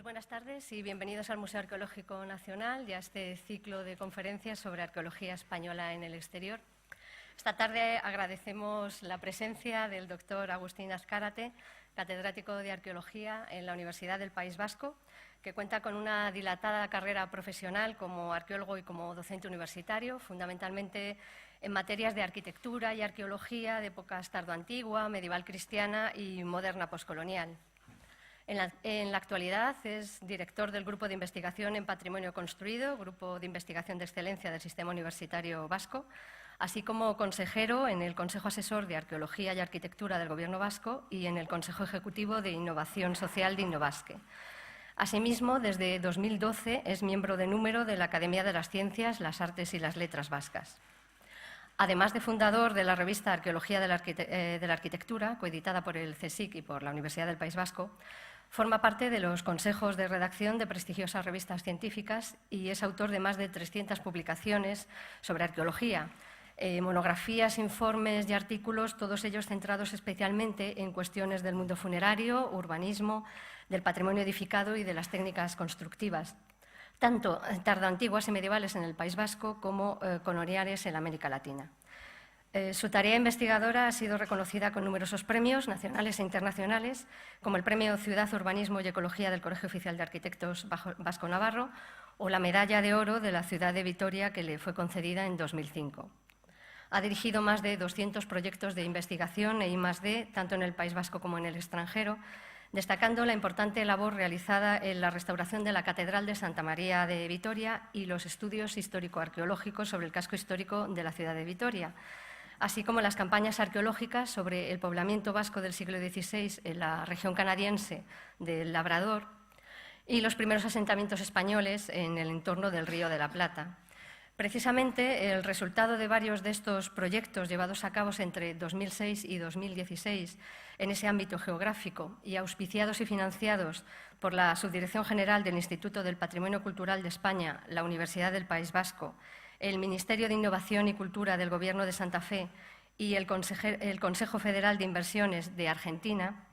Pues buenas tardes y bienvenidos al Museo Arqueológico Nacional y a este ciclo de conferencias sobre arqueología española en el exterior. Esta tarde agradecemos la presencia del doctor Agustín Azcárate, catedrático de Arqueología en la Universidad del País Vasco, que cuenta con una dilatada carrera profesional como arqueólogo y como docente universitario, fundamentalmente en materias de arquitectura y arqueología de épocas tardoantigua, medieval cristiana y moderna poscolonial. En la actualidad es director del Grupo de Investigación en Patrimonio Construido, Grupo de Investigación de Excelencia del Sistema Universitario Vasco, así como consejero en el Consejo Asesor de Arqueología y Arquitectura del Gobierno Vasco y en el Consejo Ejecutivo de Innovación Social de Innovasque. Asimismo, desde 2012 es miembro de número de la Academia de las Ciencias, las Artes y las Letras Vascas. Además de fundador de la revista Arqueología de la Arquitectura, coeditada por el CSIC y por la Universidad del País Vasco, forma parte de los consejos de redacción de prestigiosas revistas científicas y es autor de más de 300 publicaciones sobre arqueología, monografías, informes y artículos, todos ellos centrados especialmente en cuestiones del mundo funerario, urbanismo, del patrimonio edificado y de las técnicas constructivas, tanto tardoantiguas y medievales en el País Vasco como coloniales en América Latina. Su tarea investigadora ha sido reconocida con numerosos premios nacionales e internacionales, como el Premio Ciudad, Urbanismo y Ecología del Colegio Oficial de Arquitectos Vasco-Navarro o la Medalla de Oro de la ciudad de Vitoria, que le fue concedida en 2005. Ha dirigido más de 200 proyectos de investigación e I+D, tanto en el País Vasco como en el extranjero, destacando la importante labor realizada en la restauración de la Catedral de Santa María de Vitoria y los estudios histórico-arqueológicos sobre el casco histórico de la ciudad de Vitoria, así como las campañas arqueológicas sobre el poblamiento vasco del siglo XVI en la región canadiense del Labrador y los primeros asentamientos españoles en el entorno del Río de la Plata. Precisamente, el resultado de varios de estos proyectos llevados a cabo entre 2006 y 2016 en ese ámbito geográfico y auspiciados y financiados por la Subdirección General del Instituto del Patrimonio Cultural de España, la Universidad del País Vasco, el Ministerio de Innovación y Cultura del Gobierno de Santa Fe y el Consejo Federal de Inversiones de Argentina,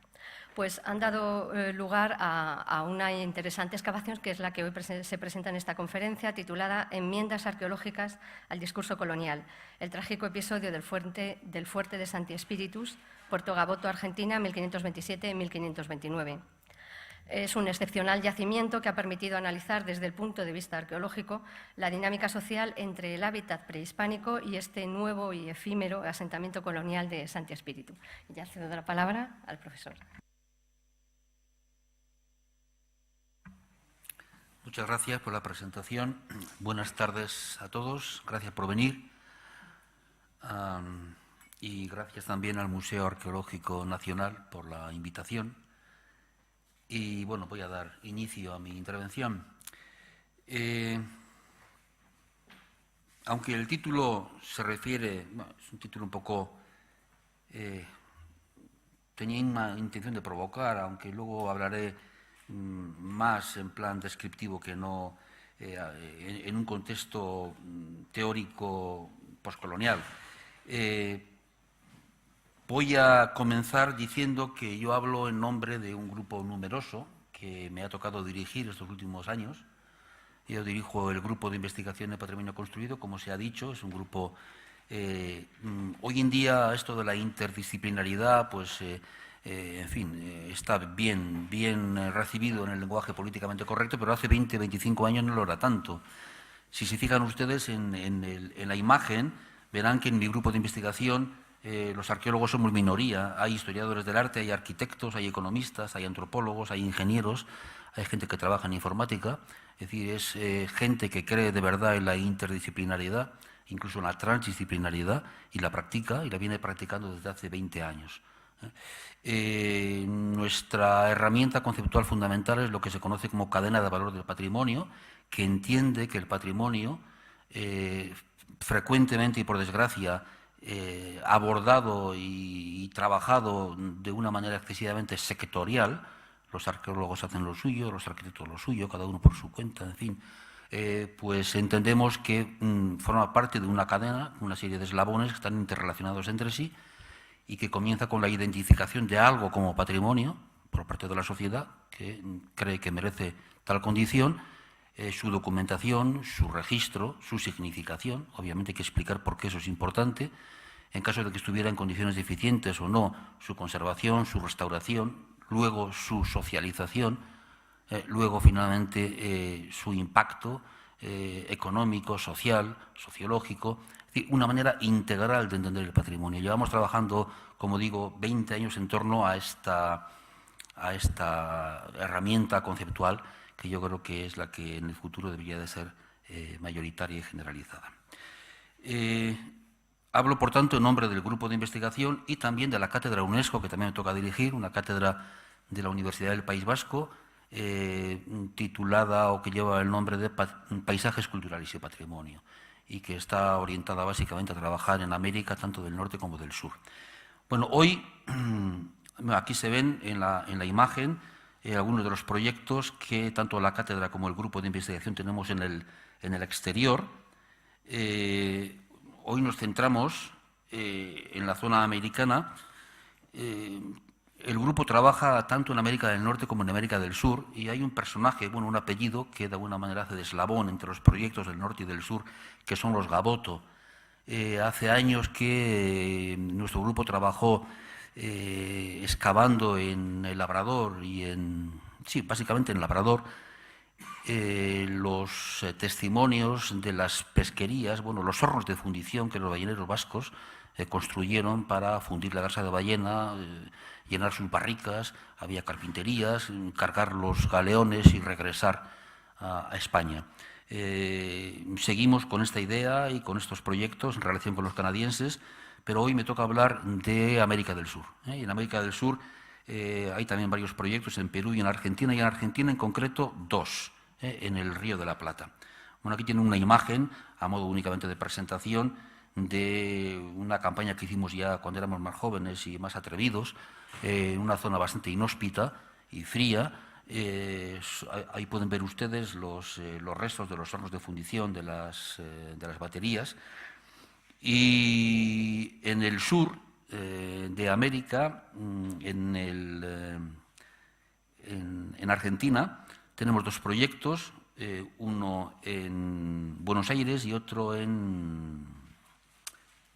pues han dado lugar a una interesante excavación, que es la que hoy se presenta en esta conferencia, titulada Enmiendas arqueológicas al discurso colonial, el trágico episodio del fuerte de Santi Espíritus, Puerto Gaboto, Argentina, 1527-1529. Es un excepcional yacimiento que ha permitido analizar desde el punto de vista arqueológico la dinámica social entre el hábitat prehispánico y este nuevo y efímero asentamiento colonial de Santi Espíritu. Ya cedo la palabra al profesor. Muchas gracias por la presentación. Buenas tardes a todos. Gracias por venir. Y gracias también al Museo Arqueológico Nacional por la invitación. Y bueno, voy a dar inicio a mi intervención. Aunque el título se refiere, bueno, es un título un poco... tenía una intención de provocar, aunque luego hablaré más en plan descriptivo que no en un contexto teórico postcolonial. Voy a comenzar diciendo que yo hablo en nombre de un grupo numeroso que me ha tocado dirigir estos últimos años. Yo dirijo el Grupo de Investigación de Patrimonio Construido, como se ha dicho, es un grupo... hoy en día esto de la interdisciplinaridad, pues... en fin, está bien recibido en el lenguaje políticamente correcto, pero hace 20, 25 años no lo era tanto. Si se fijan ustedes en la imagen, verán que en mi grupo de investigación los arqueólogos somos minoría. Hay historiadores del arte, hay arquitectos, hay economistas, hay antropólogos, hay ingenieros, hay gente que trabaja en informática. Es decir, es gente que cree de verdad en la interdisciplinariedad, incluso en la transdisciplinariedad, y la practica, y la viene practicando desde hace 20 años. Nuestra herramienta conceptual fundamental es lo que se conoce como cadena de valor del patrimonio, que entiende que el patrimonio, frecuentemente y por desgracia, abordado y trabajado de una manera excesivamente sectorial, los arqueólogos hacen lo suyo, los arquitectos lo suyo, cada uno por su cuenta, en fin, pues entendemos que forma parte de una cadena, una serie de eslabones que están interrelacionados entre sí, y que comienza con la identificación de algo como patrimonio, por parte de la sociedad, que cree que merece tal condición, su documentación, su registro, su significación. Obviamente hay que explicar por qué eso es importante. En caso de que estuviera en condiciones deficientes o no, su conservación, su restauración, luego su socialización, luego finalmente su impacto económico, social, sociológico. Es decir, una manera integral de entender el patrimonio. Llevamos trabajando, como digo, 20 años en torno a esta herramienta conceptual que yo creo que es la que en el futuro debería de ser mayoritaria y generalizada. Hablo, por tanto, en nombre del grupo de investigación y también de la cátedra UNESCO, que también me toca dirigir, una cátedra de la Universidad del País Vasco, titulada o que lleva el nombre de Paisajes Culturales y Patrimonio, y que está orientada básicamente a trabajar en América, tanto del norte como del sur. Bueno, hoy aquí se ven en la imagen algunos de los proyectos que tanto la cátedra como el grupo de investigación tenemos en el exterior. Hoy nos centramos en la zona americana. El grupo trabaja tanto en América del Norte como en América del Sur, y hay un personaje, bueno, un apellido que de alguna manera hace de eslabón entre los proyectos del norte y del sur, que son los Gaboto. Hace años que nuestro grupo trabajó excavando en el Labrador y básicamente en Labrador, los testimonios de las pesquerías, bueno, los hornos de fundición que los balleneros vascos construyeron para fundir la grasa de ballena, llenar sus barricas, había carpinterías, cargar los galeones y regresar a España. Seguimos con esta idea y con estos proyectos en relación con los canadienses, pero hoy me toca hablar de América del Sur. Y en América del Sur hay también varios proyectos en Perú y en Argentina en concreto 2, en el Río de la Plata. Bueno, aquí tienen una imagen, a modo únicamente de presentación, de una campaña que hicimos ya cuando éramos más jóvenes y más atrevidos, en una zona bastante inhóspita y fría. Ahí pueden ver ustedes los restos de los hornos de fundición de las baterías. Y en el sur de América, en Argentina, tenemos 2 proyectos, uno en Buenos Aires y otro en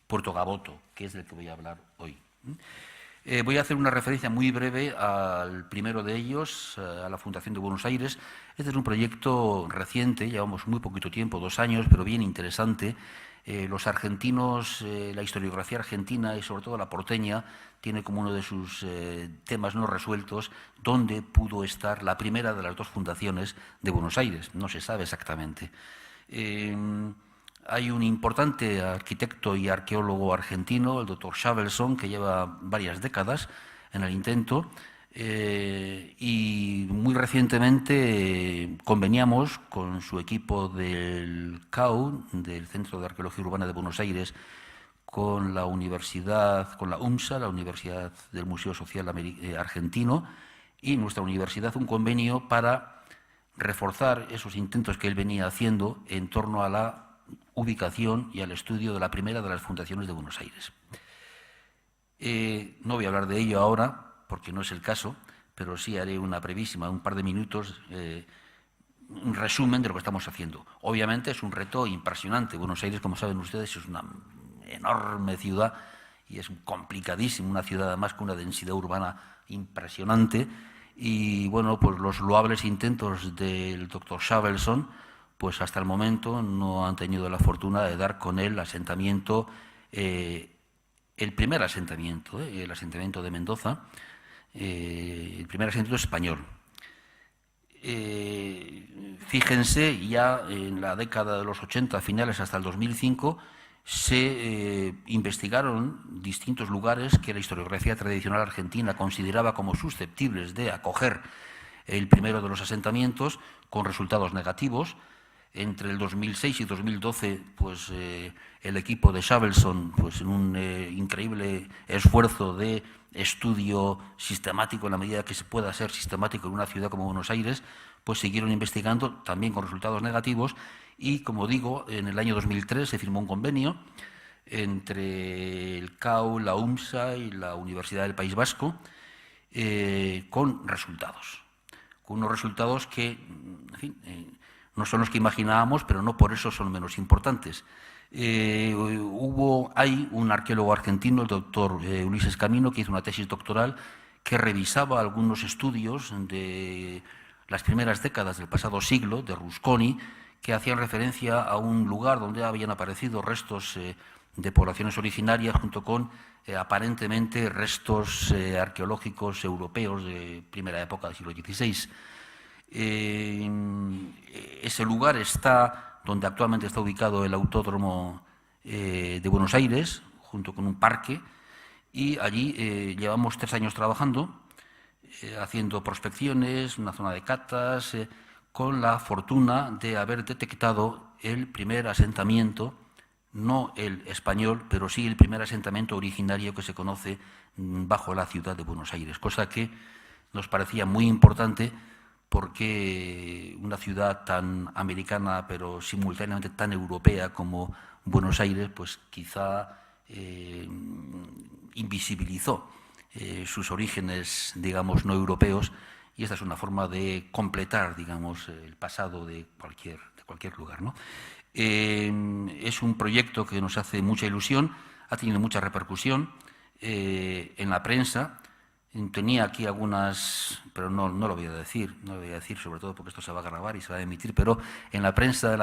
Puerto Gaboto, que es del que voy a hablar hoy. Voy a hacer una referencia muy breve al primero de ellos, a la Fundación de Buenos Aires. Este es un proyecto reciente, llevamos muy poquito tiempo, 2 años, pero bien interesante. Los argentinos, la historiografía argentina y sobre todo la porteña, tiene como uno de sus temas no resueltos dónde pudo estar la primera de las 2 fundaciones de Buenos Aires. No se sabe exactamente. Hay un importante arquitecto y arqueólogo argentino, el doctor Shavelson, que lleva varias décadas en el intento, y muy recientemente conveniamos con su equipo del CAU, del Centro de Arqueología Urbana de Buenos Aires, con la universidad, con la UMSA, la Universidad del Museo Social Argentino, y nuestra universidad, un convenio para reforzar esos intentos que él venía haciendo en torno a la ubicación y al estudio de la primera de las fundaciones de Buenos Aires. No voy a hablar de ello ahora, porque no es el caso, pero sí haré una brevísima, un par de minutos, un resumen de lo que estamos haciendo. Obviamente es un reto impresionante. Buenos Aires, como saben ustedes, es una enorme ciudad y es complicadísimo, una ciudad además con una densidad urbana impresionante. Y bueno, pues los loables intentos del doctor Shavelson, pues hasta el momento no han tenido la fortuna de dar con el asentamiento, el primer asentamiento, el asentamiento de Mendoza, el primer asentamiento español. Fíjense, ya en la década de los 80, finales hasta el 2005, se investigaron distintos lugares que la historiografía tradicional argentina consideraba como susceptibles de acoger el primero de los asentamientos, con resultados negativos. Entre el 2006 y 2012, pues, el equipo de Shavelson, pues, en un increíble esfuerzo de estudio sistemático, en la medida que se pueda ser sistemático en una ciudad como Buenos Aires, pues siguieron investigando, también con resultados negativos, y, como digo, en el año 2003 se firmó un convenio entre el CAU, la UMSA y la Universidad del País Vasco, con resultados. Con unos resultados que, en fin, no son los que imaginábamos, pero no por eso son menos importantes. Hay un arqueólogo argentino, el doctor Ulises Camino, que hizo una tesis doctoral que revisaba algunos estudios de las primeras décadas del pasado siglo, de Rusconi, que hacían referencia a un lugar donde habían aparecido restos de poblaciones originarias junto con aparentemente restos arqueológicos europeos de primera época del siglo XVI. Ese lugar está donde actualmente está ubicado el Autódromo de Buenos Aires, junto con un parque, y allí llevamos 3 años trabajando, haciendo prospecciones, una zona de catas, con la fortuna de haber detectado el primer asentamiento, no el español, pero sí el primer asentamiento originario que se conoce bajo la ciudad de Buenos Aires, cosa que nos parecía muy importante porque una ciudad tan americana pero simultáneamente tan europea como Buenos Aires, pues quizá invisibilizó sus orígenes, digamos, no europeos, y esta es una forma de completar, digamos, el pasado de cualquier lugar, ¿no? Es un proyecto que nos hace mucha ilusión, ha tenido mucha repercusión en la prensa. Tenía aquí algunas, pero no lo voy a decir, sobre todo porque esto se va a grabar y se va a emitir, pero en la prensa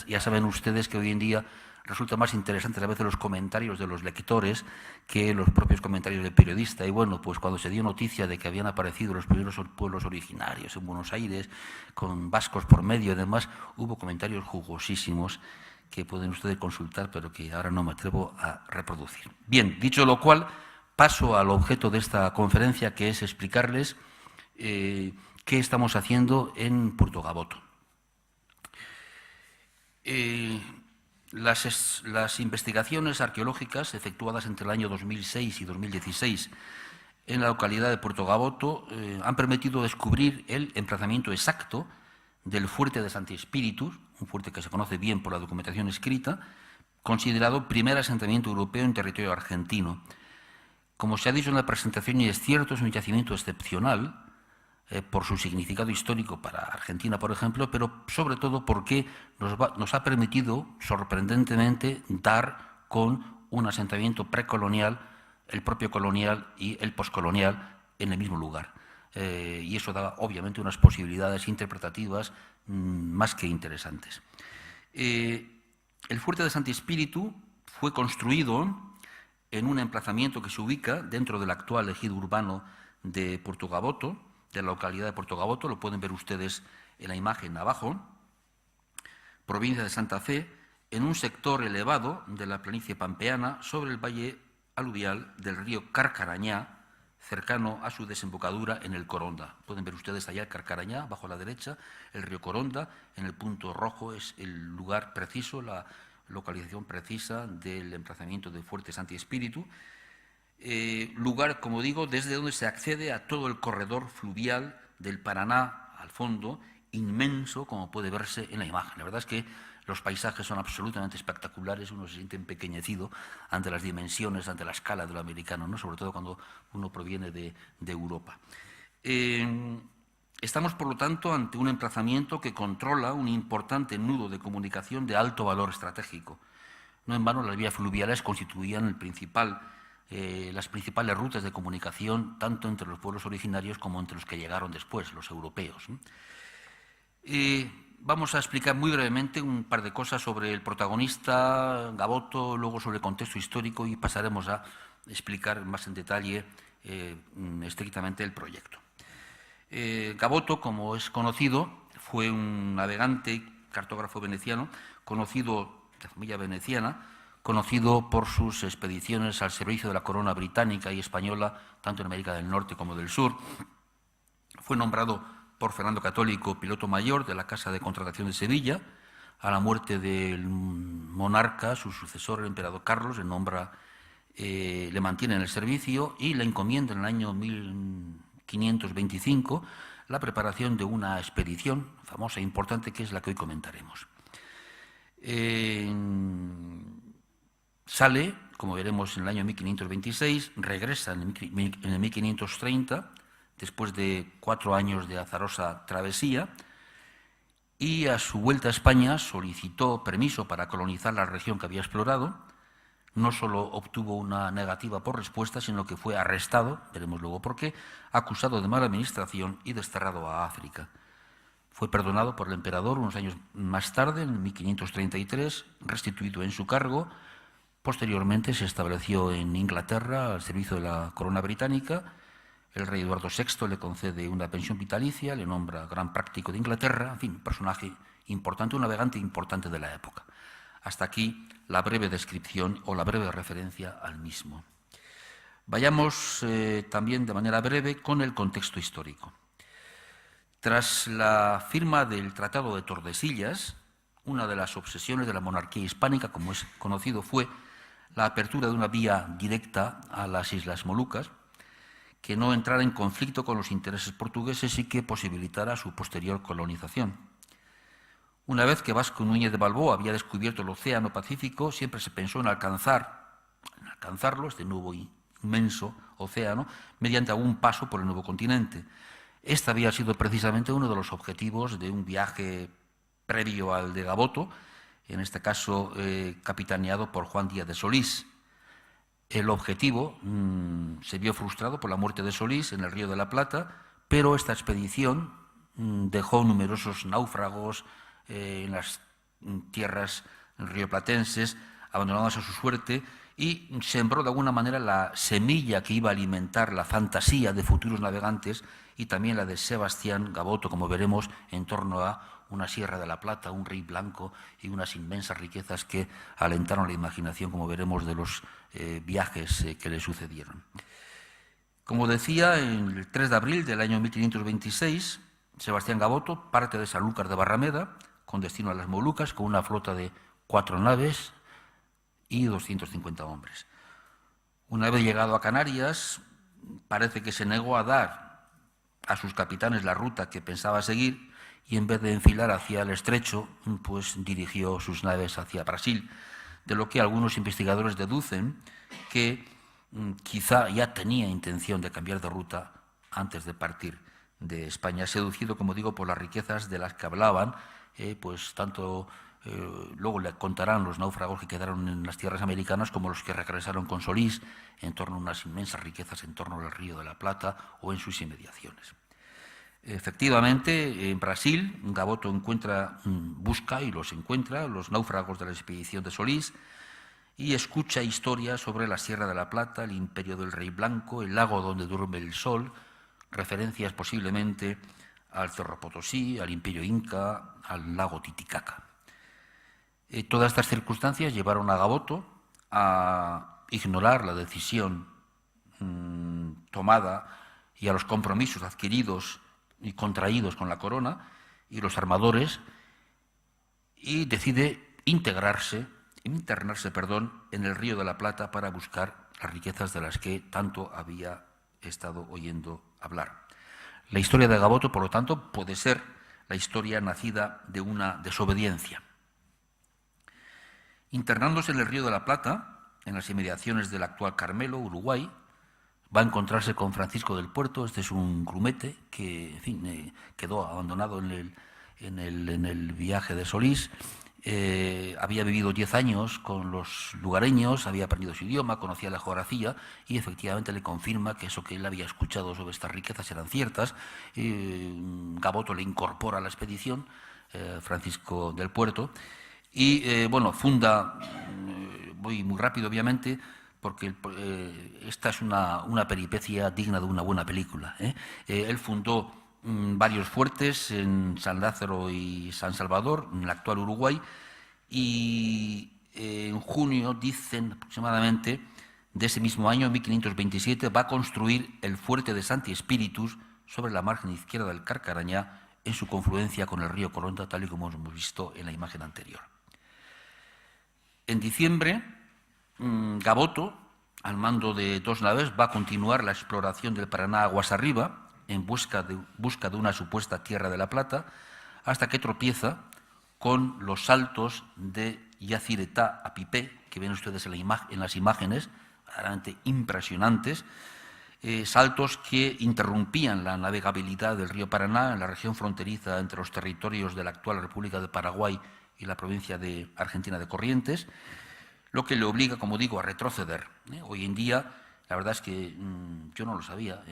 ya saben ustedes que hoy en día resulta más interesante a veces los comentarios de los lectores que los propios comentarios del periodista. Y bueno, pues cuando se dio noticia de que habían aparecido los primeros pueblos originarios en Buenos Aires, con vascos por medio y demás, hubo comentarios jugosísimos que pueden ustedes consultar, pero que ahora no me atrevo a reproducir. Bien, dicho lo cual, paso al objeto de esta conferencia, que es explicarles qué estamos haciendo en Puerto Gaboto. Las investigaciones arqueológicas efectuadas entre el año 2006 y 2016 en la localidad de Puerto Gaboto han permitido descubrir el emplazamiento exacto del fuerte de Santi Spíritus, un fuerte que se conoce bien por la documentación escrita, considerado primer asentamiento europeo en territorio argentino. Como se ha dicho en la presentación, y es cierto, es un yacimiento excepcional por su significado histórico para Argentina, por ejemplo, pero sobre todo porque nos ha permitido, sorprendentemente, dar con un asentamiento precolonial, el propio colonial y el poscolonial en el mismo lugar. Y eso da, obviamente, unas posibilidades interpretativas más que interesantes. El fuerte de Santi Spíritu fue construido en un emplazamiento que se ubica dentro del actual ejido urbano de Puerto Gaboto, de la localidad de Puerto Gaboto, lo pueden ver ustedes en la imagen abajo, provincia de Santa Fe, en un sector elevado de la planicie pampeana sobre el valle aluvial del río Carcarañá, cercano a su desembocadura en el Coronda. Pueden ver ustedes allá el Carcarañá, bajo a la derecha, el río Coronda, en el punto rojo es el lugar preciso, la localización precisa del emplazamiento del fuerte Santi Spíritu. Lugar, como digo, desde donde se accede a todo el corredor fluvial del Paraná al fondo, inmenso, como puede verse en la imagen. La verdad es que los paisajes son absolutamente espectaculares, uno se siente empequeñecido ante las dimensiones, ante la escala de lo americano, ¿no? Sobre todo cuando uno proviene de Europa. Estamos, por lo tanto, ante un emplazamiento que controla un importante nudo de comunicación de alto valor estratégico. No en vano, las vías fluviales constituían las principales rutas de comunicación tanto entre los pueblos originarios como entre los que llegaron después, los europeos. Vamos a explicar muy brevemente un par de cosas sobre el protagonista, Gaboto, luego sobre el contexto histórico y pasaremos a explicar más en detalle estrictamente el proyecto. Gaboto, como es conocido, fue un navegante, cartógrafo veneciano, conocido de familia veneciana, conocido por sus expediciones al servicio de la corona británica y española, tanto en América del Norte como del Sur. Fue nombrado por Fernando Católico piloto mayor de la Casa de Contratación de Sevilla. A la muerte del monarca, su sucesor, el emperador Carlos, le mantiene en el servicio y le encomienda en el año 1525 la preparación de una expedición famosa e importante, que es la que hoy comentaremos. Sale, como veremos, en el año 1526, regresa en el 1530 después de 4 años de azarosa travesía, y a su vuelta a España solicitó permiso para colonizar la región que había explorado. No solo obtuvo una negativa por respuesta, sino que fue arrestado, veremos luego por qué, acusado de mala administración y desterrado a África. Fue perdonado por el emperador unos años más tarde, en 1533, restituido en su cargo. Posteriormente se estableció en Inglaterra al servicio de la corona británica. El rey Eduardo VI le concede una pensión vitalicia, le nombra gran práctico de Inglaterra, en fin, personaje importante, un navegante importante de la época. Hasta aquí la breve descripción o la breve referencia al mismo. Vayamos también de manera breve con el contexto histórico. Tras la firma del Tratado de Tordesillas, una de las obsesiones de la monarquía hispánica, como es conocido, fue la apertura de una vía directa a las Islas Molucas, que no entrara en conflicto con los intereses portugueses y que posibilitara su posterior colonización. Una vez que Vasco Núñez de Balboa había descubierto el Océano Pacífico, siempre se pensó en alcanzarlo, este nuevo inmenso océano, mediante algún paso por el nuevo continente. Este había sido precisamente uno de los objetivos de un viaje previo al de Gaboto, en este caso capitaneado por Juan Díaz de Solís. El objetivo se vio frustrado por la muerte de Solís en el Río de la Plata, pero esta expedición dejó numerosos náufragos en las tierras rioplatenses, abandonadas a su suerte, y sembró de alguna manera la semilla que iba a alimentar la fantasía de futuros navegantes y también la de Sebastián Gaboto, como veremos, en torno a una Sierra de la Plata, un Rey Blanco y unas inmensas riquezas que alentaron la imaginación, como veremos, de los viajes que le sucedieron. Como decía, el 3 de abril del año 1526, Sebastián Gaboto parte de Sanlúcar de Barrameda, con destino a las Molucas, con una flota de 4 naves y 250 hombres. Una vez llegado a Canarias, parece que se negó a dar a sus capitanes la ruta que pensaba seguir y en vez de enfilar hacia el estrecho, pues dirigió sus naves hacia Brasil, de lo que algunos investigadores deducen que quizá ya tenía intención de cambiar de ruta antes de partir de España, seducido, como digo, por las riquezas de las que hablaban, pues tanto luego le contarán los náufragos que quedaron en las tierras americanas como los que regresaron con Solís en torno a unas inmensas riquezas en torno al Río de la Plata o en sus inmediaciones. Efectivamente, en Brasil, Gaboto busca y los encuentra, los náufragos de la expedición de Solís, y escucha historias sobre la Sierra de la Plata, el imperio del Rey Blanco, el lago donde duerme el sol, referencias posiblemente al Cerro Potosí, al imperio Inca, al lago Titicaca. Todas estas circunstancias llevaron a Gaboto a ignorar la decisión tomada y a los compromisos adquiridos y contraídos con la corona y los armadores, y decide internarse en el Río de la Plata para buscar las riquezas de las que tanto había estado oyendo hablar. La historia de Gaboto, por lo tanto, puede ser la historia nacida de una desobediencia. Internándose en el Río de la Plata, en las inmediaciones del actual Carmelo, Uruguay, va a encontrarse con Francisco del Puerto. Este es un grumete que, en fin, quedó abandonado en el viaje de Solís. Había vivido 10 años con los lugareños, había aprendido su idioma, conocía la geografía y efectivamente le confirma que eso que él había escuchado sobre estas riquezas eran ciertas. Gaboto le incorpora a la expedición, Francisco del Puerto, y funda, voy muy rápido obviamente, porque esta es una peripecia digna de una buena película. Él fundó varios fuertes en San Lázaro y San Salvador, en el actual Uruguay, y en junio, dicen aproximadamente, de ese mismo año, 1527, va a construir el fuerte de Santi Espíritus sobre la margen izquierda del Carcarañá, en su confluencia con el río Coronda, tal y como hemos visto en la imagen anterior. En diciembre, Gaboto, al mando de 2 naves, va a continuar la exploración del Paraná aguas arriba, en busca de una supuesta Tierra de la Plata, hasta que tropieza con los saltos de Yacyretá a Pipé, que ven ustedes en las imágenes, realmente impresionantes, saltos que interrumpían la navegabilidad del río Paraná en la región fronteriza entre los territorios de la actual República de Paraguay y la provincia de Argentina de Corrientes, lo que le obliga, como digo, a retroceder. Hoy en día, la verdad es que yo no lo sabía,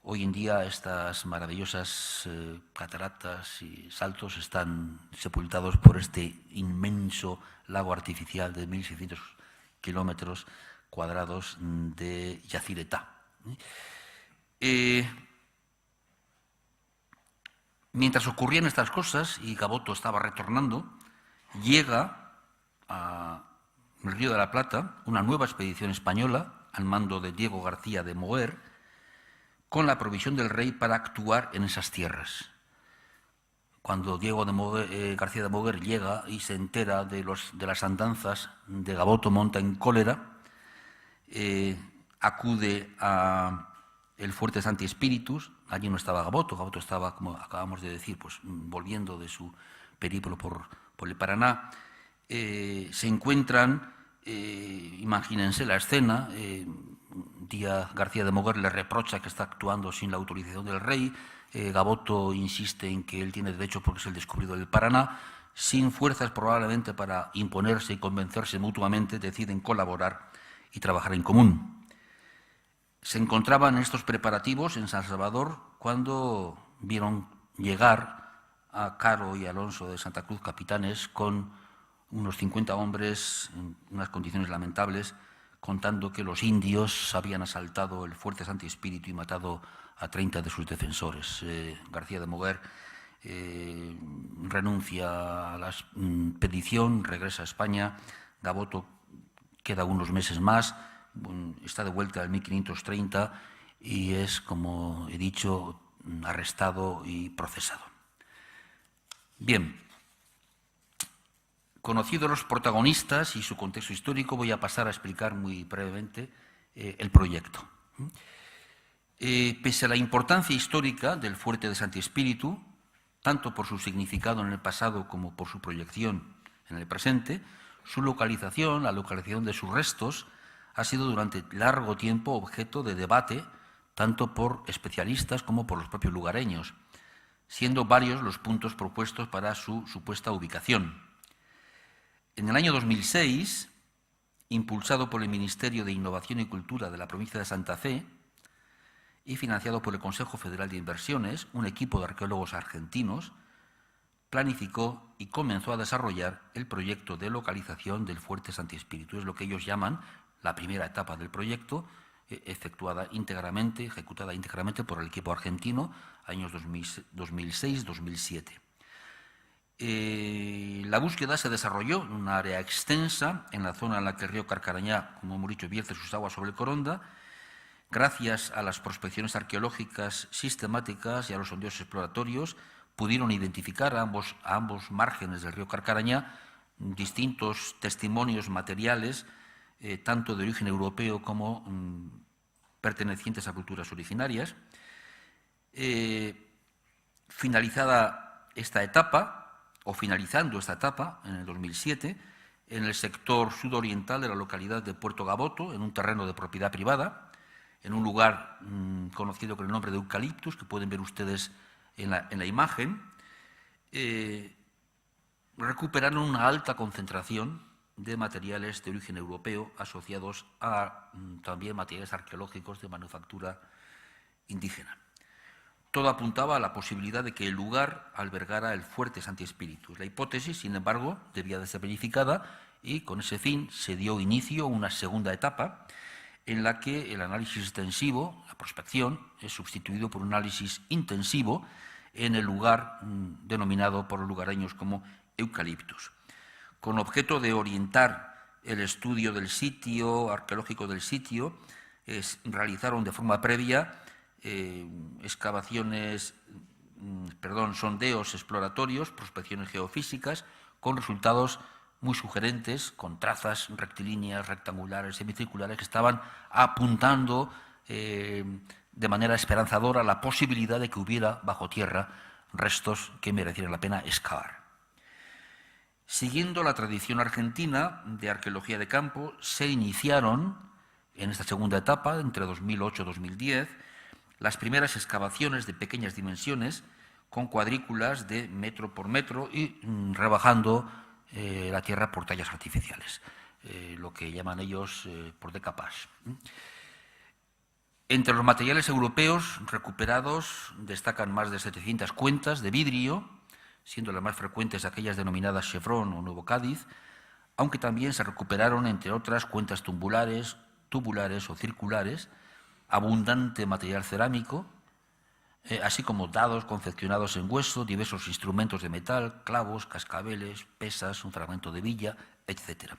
hoy en día estas maravillosas cataratas y saltos están sepultados por este inmenso lago artificial de 1.600 kilómetros cuadrados de Yacyretá. Mientras ocurrían estas cosas y Gaboto estaba retornando, llega al Río de la Plata una nueva expedición española al mando de Diego García de Moguer, con la provisión del rey para actuar en esas tierras. Cuando Diego García de Moguer llega y se entera de las andanzas de Gaboto, monta en cólera, acude al fuerte Santi Espíritus. Allí no estaba Gaboto, Gaboto estaba, como acabamos de decir, pues volviendo de su periplo por el Paraná. Se encuentran, imagínense la escena, Díaz García de Moguer le reprocha que está actuando sin la autorización del rey, Gaboto insiste en que él tiene derecho porque es el descubridor del Paraná, sin fuerzas probablemente para imponerse y convencerse mutuamente, deciden colaborar y trabajar en común. Se encontraban estos preparativos en San Salvador cuando vieron llegar a Caro y Alonso de Santa Cruz, capitanes, con unos 50 hombres en unas condiciones lamentables, contando que los indios habían asaltado el fuerte Santi Espíritu y matado a 30 de sus defensores. García de Moguer renuncia a la expedición, regresa a España. Gaboto queda unos meses más, está de vuelta en 1530 y es, como he dicho, arrestado y procesado. Bien, conocidos los protagonistas y su contexto histórico, voy a pasar a explicar muy brevemente el proyecto. Pese a la importancia histórica del fuerte de Santi Espíritu, tanto por su significado en el pasado como por su proyección en el presente, su localización, la localización de sus restos, ha sido durante largo tiempo objeto de debate tanto por especialistas como por los propios lugareños, siendo varios los puntos propuestos para su supuesta ubicación. En el año 2006, impulsado por el Ministerio de Innovación y Cultura de la provincia de Santa Fe y financiado por el Consejo Federal de Inversiones, un equipo de arqueólogos argentinos planificó y comenzó a desarrollar el proyecto de localización del fuerte Santi Espíritu. Es lo que ellos llaman la primera etapa del proyecto, ejecutada íntegramente por el equipo argentino, años 2006-2007. La búsqueda se desarrolló en un área extensa, en la zona en la que el río Carcarañá, como hemos dicho, vierte sus aguas sobre el Coronda. Gracias a las prospecciones arqueológicas sistemáticas y a los sondeos exploratorios, pudieron identificar a ambos márgenes del río Carcarañá distintos testimonios materiales, tanto de origen europeo como pertenecientes a culturas originarias. Finalizada esta etapa, o finalizando esta etapa, en el 2007, en el sector sudoriental de la localidad de Puerto Gaboto, en un terreno de propiedad privada, en un lugar conocido con el nombre de Eucaliptus, que pueden ver ustedes en la imagen, recuperaron una alta concentración de materiales de origen europeo asociados a también materiales arqueológicos de manufactura indígena. Todo apuntaba a la posibilidad de que el lugar albergara el fuerte Santi Espíritus. La hipótesis, sin embargo, debía de ser verificada y con ese fin se dio inicio a una segunda etapa en la que el análisis extensivo, la prospección, es sustituido por un análisis intensivo en el lugar denominado por los lugareños como Eucaliptus, con objeto de orientar el estudio del sitio, arqueológico del sitio. Realizaron de forma previa sondeos exploratorios, prospecciones geofísicas, con resultados muy sugerentes, con trazas rectilíneas, rectangulares, semicirculares, que estaban apuntando de manera esperanzadora la posibilidad de que hubiera bajo tierra restos que merecieran la pena excavar. Siguiendo la tradición argentina de arqueología de campo, se iniciaron en esta segunda etapa, entre 2008 y 2010, las primeras excavaciones de pequeñas dimensiones con cuadrículas de metro por metro y rebajando la tierra por tallas artificiales, lo que llaman ellos por decapage. Entre los materiales europeos recuperados destacan más de 700 cuentas de vidrio, siendo las más frecuentes aquellas denominadas Chevron o Nuevo Cádiz, aunque también se recuperaron, entre otras, cuentas tubulares o circulares, abundante material cerámico, así como dados confeccionados en hueso, diversos instrumentos de metal, clavos, cascabeles, pesas, un fragmento de villa, etc.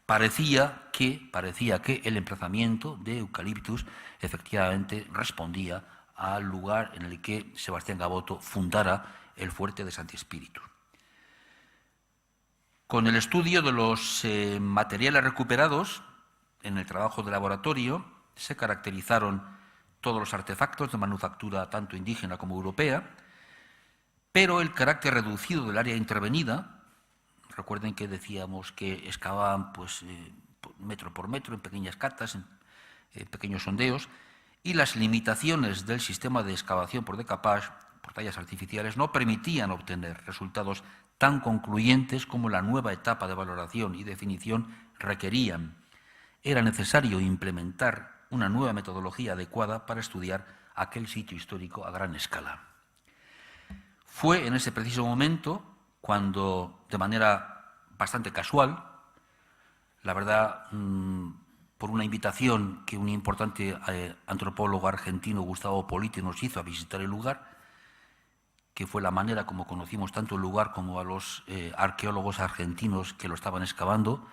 Parecía que el emplazamiento de Eucaliptus efectivamente respondía al lugar en el que Sebastián Gaboto fundara el fuerte de Santi Espíritu. Con el estudio de los materiales recuperados en el trabajo de laboratorio se caracterizaron todos los artefactos de manufactura tanto indígena como europea, pero el carácter reducido del área intervenida, recuerden que decíamos que excavaban pues, metro por metro, en pequeñas catas, en pequeños sondeos, y las limitaciones del sistema de excavación por decapage, por tallas artificiales, no permitían obtener resultados tan concluyentes como la nueva etapa de valoración y definición requerían. Era necesario implementar una nueva metodología adecuada para estudiar aquel sitio histórico a gran escala. Fue en ese preciso momento cuando, de manera bastante casual, la verdad, por una invitación que un importante antropólogo argentino, Gustavo Politi, nos hizo a visitar el lugar, que fue la manera como conocimos tanto el lugar como a los arqueólogos argentinos que lo estaban excavando,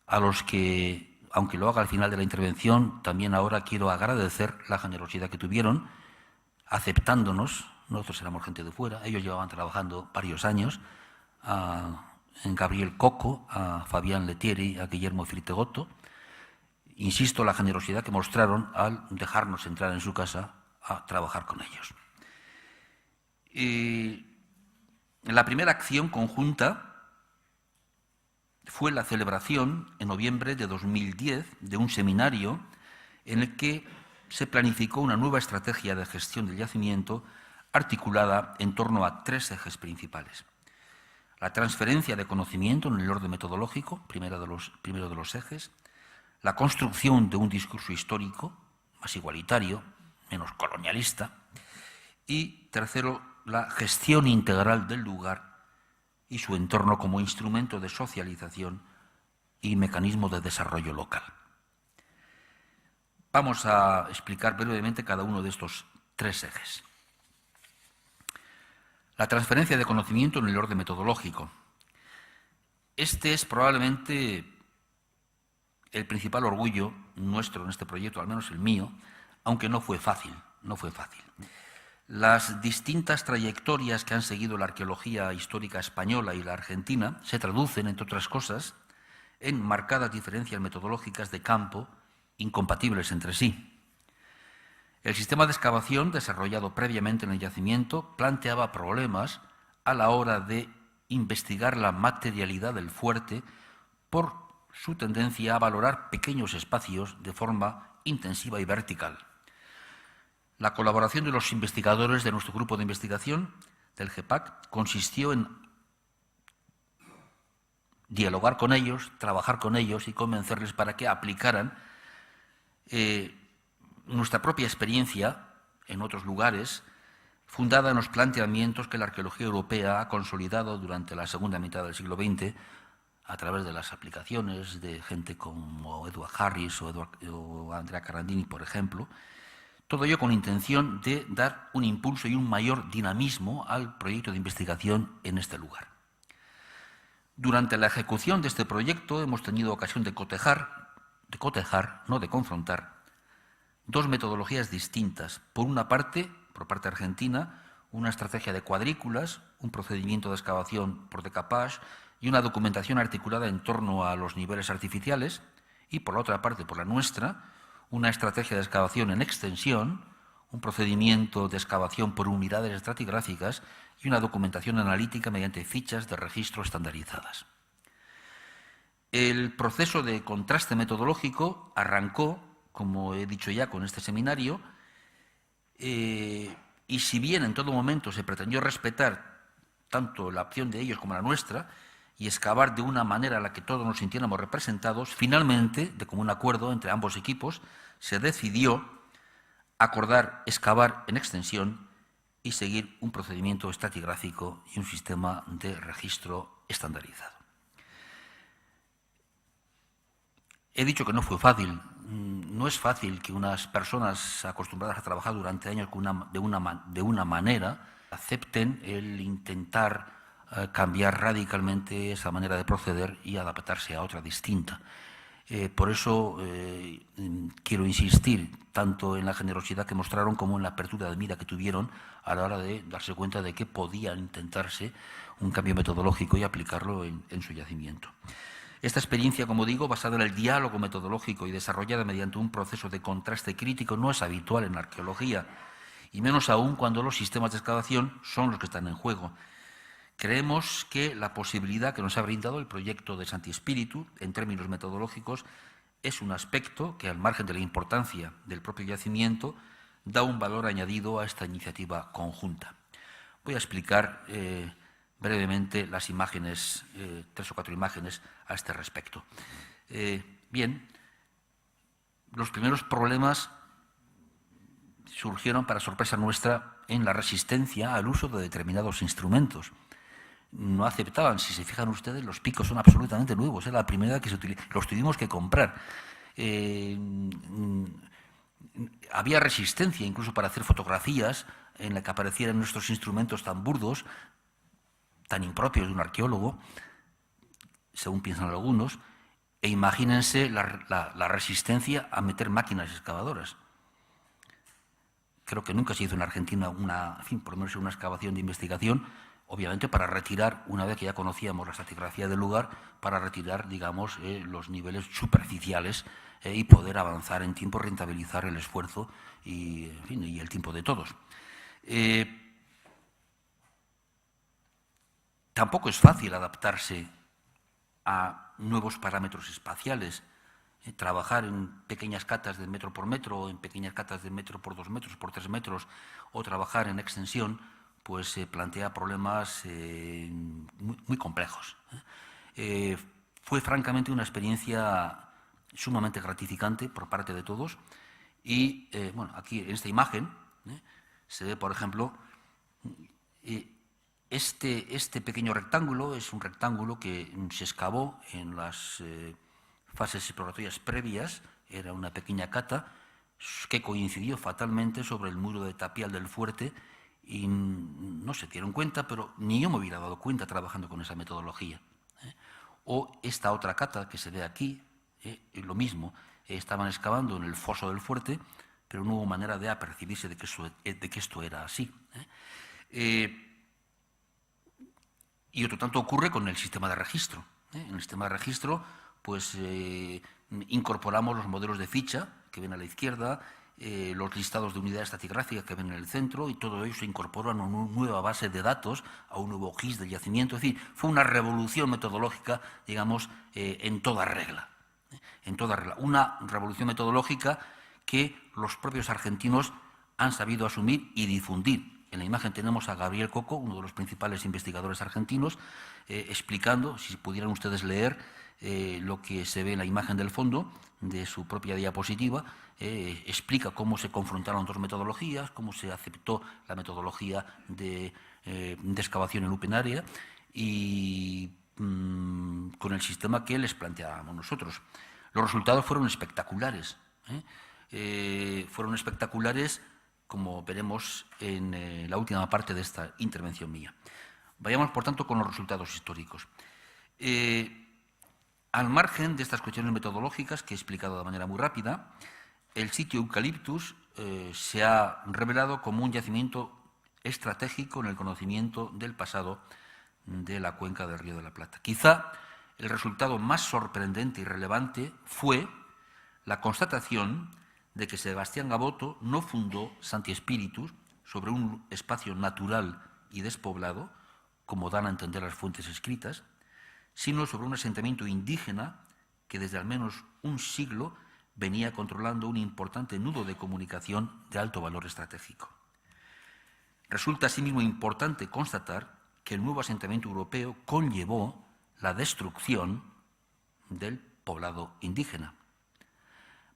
a los que, aunque lo haga al final de la intervención, también ahora quiero agradecer la generosidad que tuvieron, aceptándonos. Nosotros éramos gente de fuera, ellos llevaban trabajando varios años, en Gabriel Coco, a Fabián Letieri, a Guillermo Firtegoto. Insisto, la generosidad que mostraron al dejarnos entrar en su casa a trabajar con ellos. La primera acción conjunta fue la celebración en noviembre de 2010 de un seminario en el que se planificó una nueva estrategia de gestión del yacimiento articulada en torno a 3 ejes principales. La transferencia de conocimiento en el orden metodológico, primero de los ejes, la construcción de un discurso histórico más igualitario, menos colonialista, y tercero, la gestión integral del lugar y su entorno como instrumento de socialización y mecanismo de desarrollo local. Vamos a explicar brevemente cada uno de estos 3 ejes. La transferencia de conocimiento en el orden metodológico. Este es probablemente el principal orgullo nuestro en este proyecto, al menos el mío, aunque no fue fácil. Las distintas trayectorias que han seguido la arqueología histórica española y la argentina se traducen, entre otras cosas, en marcadas diferencias metodológicas de campo incompatibles entre sí. El sistema de excavación desarrollado previamente en el yacimiento planteaba problemas a la hora de investigar la materialidad del fuerte por su tendencia a valorar pequeños espacios de forma intensiva y vertical. La colaboración de los investigadores de nuestro grupo de investigación, del GEPAC, consistió en dialogar con ellos, trabajar con ellos y convencerles para que aplicaran nuestra propia experiencia en otros lugares, fundada en los planteamientos que la arqueología europea ha consolidado durante la segunda mitad del siglo XX a través de las aplicaciones de gente como Edward Harris o Andrea Carandini, por ejemplo. Todo ello con intención de dar un impulso y un mayor dinamismo al proyecto de investigación en este lugar. Durante la ejecución de este proyecto hemos tenido ocasión de cotejar, no de confrontar, 2 metodologías distintas. Por una parte, por parte argentina, una estrategia de cuadrículas, un procedimiento de excavación por decapage y una documentación articulada en torno a los niveles artificiales, y por la otra parte, por la nuestra, una estrategia de excavación en extensión, un procedimiento de excavación por unidades estratigráficas y una documentación analítica mediante fichas de registro estandarizadas. El proceso de contraste metodológico arrancó como he dicho ya con este seminario, y si bien en todo momento se pretendió respetar tanto la opción de ellos como la nuestra y excavar de una manera en la que todos nos sintiéramos representados, finalmente, de común acuerdo entre ambos equipos, se decidió acordar excavar en extensión y seguir un procedimiento estratigráfico y un sistema de registro estandarizado. He dicho que no fue fácil. No es fácil que unas personas acostumbradas a trabajar durante años de una manera acepten el intentar cambiar radicalmente esa manera de proceder y adaptarse a otra distinta. Por eso quiero insistir tanto en la generosidad que mostraron como en la apertura de mira que tuvieron a la hora de darse cuenta de que podía intentarse un cambio metodológico y aplicarlo en su yacimiento. Esta experiencia, como digo, basada en el diálogo metodológico y desarrollada mediante un proceso de contraste crítico, no es habitual en la arqueología, y menos aún cuando los sistemas de excavación son los que están en juego. Creemos que la posibilidad que nos ha brindado el proyecto de Santi Spíritu, en términos metodológicos, es un aspecto que, al margen de la importancia del propio yacimiento, da un valor añadido a esta iniciativa conjunta. Voy a explicar brevemente las imágenes, 3 o 4 imágenes a este respecto. Bien, los primeros problemas surgieron, para sorpresa nuestra, en la resistencia al uso de determinados instrumentos. No aceptaban, si se fijan ustedes, los picos son absolutamente nuevos, era la primera que se utiliza, los tuvimos que comprar. Había resistencia incluso para hacer fotografías en la que aparecieran nuestros instrumentos tan burdos, tan impropios de un arqueólogo, según piensan algunos, e imagínense la resistencia a meter máquinas excavadoras. Creo que nunca se hizo en Argentina por lo menos una excavación de investigación, obviamente para retirar, una vez que ya conocíamos la estratigrafía del lugar, para retirar, digamos, los niveles superficiales y poder avanzar en tiempo, rentabilizar el esfuerzo y el tiempo de todos. Tampoco es fácil adaptarse a nuevos parámetros espaciales. Trabajar en pequeñas catas de metro por metro, o en pequeñas catas de metro por 2 metros, por 3 metros, o trabajar en extensión, pues plantea problemas muy complejos. Fue francamente una experiencia sumamente gratificante por parte de todos. Y bueno, aquí en esta imagen se ve, por ejemplo, este pequeño rectángulo es un rectángulo que se excavó en las fases exploratorias previas, era una pequeña cata que coincidió fatalmente sobre el muro de tapial del fuerte y no se dieron cuenta, pero ni yo me hubiera dado cuenta trabajando con esa metodología. O esta otra cata que se ve aquí, lo mismo, estaban excavando en el foso del fuerte, pero no hubo manera de apercibirse de que esto era así. Y otro tanto ocurre con el sistema de registro. En el sistema de registro, pues incorporamos los modelos de ficha que ven a la izquierda, los listados de unidades estratigráficas que ven en el centro, y todo ello se incorporó a una nueva base de datos, a un nuevo GIS del yacimiento. Es decir, fue una revolución metodológica, digamos, en toda regla. En toda regla. Una revolución metodológica que los propios argentinos han sabido asumir y difundir. En la imagen tenemos a Gabriel Coco, uno de los principales investigadores argentinos, explicando, si pudieran ustedes leer lo que se ve en la imagen del fondo de su propia diapositiva, explica cómo se confrontaron dos metodologías, cómo se aceptó la metodología de excavación en lupenaria y con el sistema que les planteábamos nosotros. Los resultados fueron espectaculares. Fueron espectaculares, como veremos en la última parte de esta intervención mía. Vayamos, por tanto, con los resultados históricos. Al margen de estas cuestiones metodológicas que he explicado de manera muy rápida, el sitio Eucaliptus se ha revelado como un yacimiento estratégico en el conocimiento del pasado de la cuenca del Río de la Plata. Quizá el resultado más sorprendente y relevante fue la constatación de que Sebastián Gaboto no fundó Santi Spíritus sobre un espacio natural y despoblado, como dan a entender las fuentes escritas, sino sobre un asentamiento indígena que desde al menos un siglo venía controlando un importante nudo de comunicación de alto valor estratégico. Resulta asimismo importante constatar que el nuevo asentamiento europeo conllevó la destrucción del poblado indígena.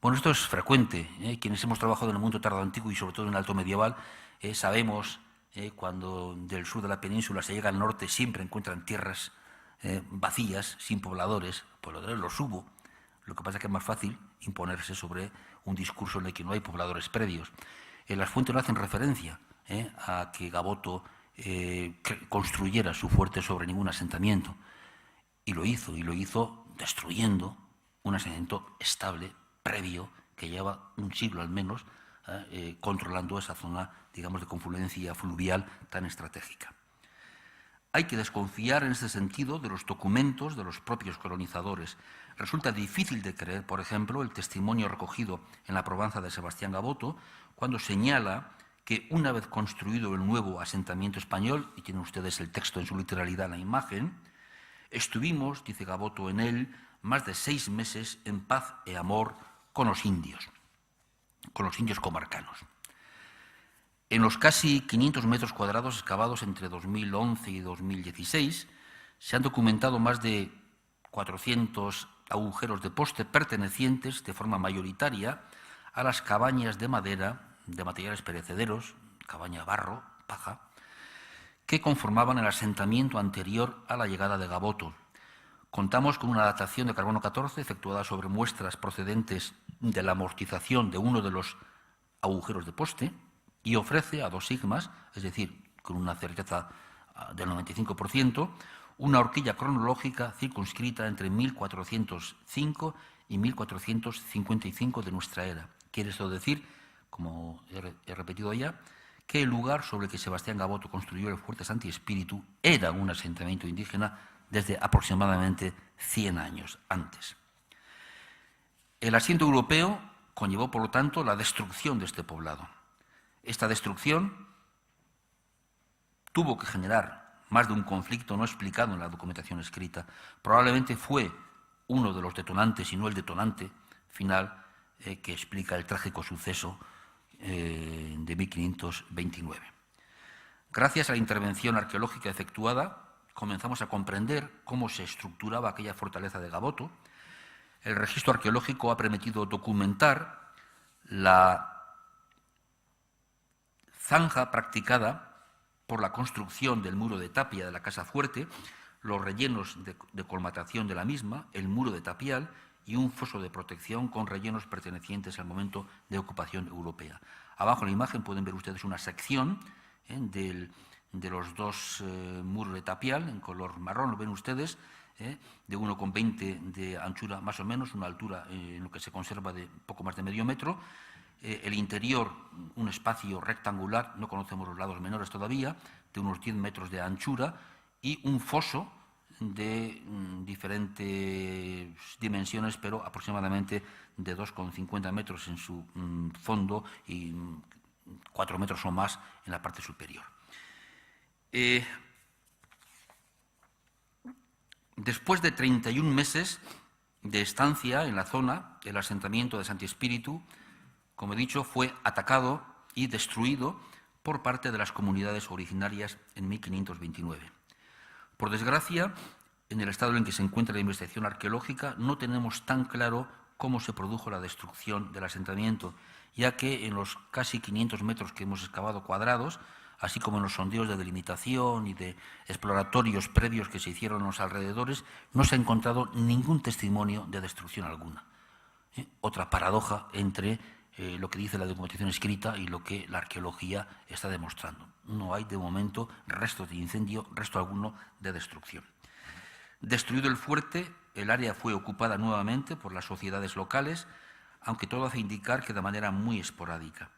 Bueno, esto es frecuente. Quienes hemos trabajado en el mundo tardoantiguo y sobre todo en el alto medieval, sabemos cuando del sur de la península se llega al norte siempre encuentran tierras vacías, sin pobladores. Pobladores los hubo. Lo que pasa es que es más fácil imponerse sobre un discurso en el que no hay pobladores previos. Las fuentes no hacen referencia a que Gaboto construyera su fuerte sobre ningún asentamiento. Y lo hizo destruyendo un asentamiento estable, previo, que lleva un siglo al menos, controlando esa zona, digamos, de confluencia fluvial tan estratégica. Hay que desconfiar en este sentido de los documentos de los propios colonizadores. Resulta difícil de creer, por ejemplo, el testimonio recogido en la Provenza de Sebastián Gaboto, cuando señala que una vez construido el nuevo asentamiento español, y tienen ustedes el texto en su literalidad, la imagen, estuvimos, dice Gaboto en él, más de 6 meses en paz y amor con los indios comarcanos. En los casi 500 metros cuadrados excavados entre 2011 y 2016 se han documentado más de 400 agujeros de poste pertenecientes de forma mayoritaria a las cabañas de madera, de materiales perecederos, cabaña barro, paja, que conformaban el asentamiento anterior a la llegada de Gaboto. Contamos con una datación de carbono 14 efectuada sobre muestras procedentes de la amortización de uno de los agujeros de poste y ofrece a 2 sigmas, es decir, con una certeza del 95%, una horquilla cronológica circunscrita entre 1405 y 1455 de nuestra era. Quiere esto decir, como he repetido ya, que el lugar sobre el que Sebastián Gaboto construyó el fuerte Santi Espíritu era un asentamiento indígena desde aproximadamente 100 años antes. El asiento europeo conllevó, por lo tanto, la destrucción de este poblado. Esta destrucción tuvo que generar más de un conflicto no explicado en la documentación escrita. Probablemente fue uno de los detonantes, y no el detonante final, que explica el trágico suceso de 1529. Gracias a la intervención arqueológica efectuada, comenzamos a comprender cómo se estructuraba aquella fortaleza de Gaboto. El registro arqueológico ha permitido documentar la zanja practicada por la construcción del muro de tapia de la Casa Fuerte, los rellenos de colmatación de la misma, el muro de tapial y un foso de protección con rellenos pertenecientes al momento de ocupación europea. Abajo en la imagen pueden ver ustedes una sección de los 2 muros de tapial en color marrón, lo ven ustedes, de 1,20 de anchura más o menos, una altura en lo que se conserva de poco más de medio metro. El interior, un espacio rectangular, no conocemos los lados menores todavía, de unos 10 metros de anchura y un foso de diferentes dimensiones, pero aproximadamente de 2,50 metros en su fondo y 4 metros o más en la parte superior. Después de 31 meses de estancia en la zona, el asentamiento de Santi Espíritu, como he dicho, fue atacado y destruido por parte de las comunidades originarias en 1529. Por desgracia, en el estado en que se encuentra la investigación arqueológica, no tenemos tan claro cómo se produjo la destrucción del asentamiento, ya que en los casi 500 metros que hemos excavado cuadrados, así como en los sondeos de delimitación y de exploratorios previos que se hicieron en los alrededores, no se ha encontrado ningún testimonio de destrucción alguna. Otra paradoja entre lo que dice la documentación escrita y lo que la arqueología está demostrando. No hay, de momento, restos de incendio, resto alguno de destrucción. Destruido el fuerte, el área fue ocupada nuevamente por las sociedades locales, aunque todo hace indicar que de manera muy esporádica.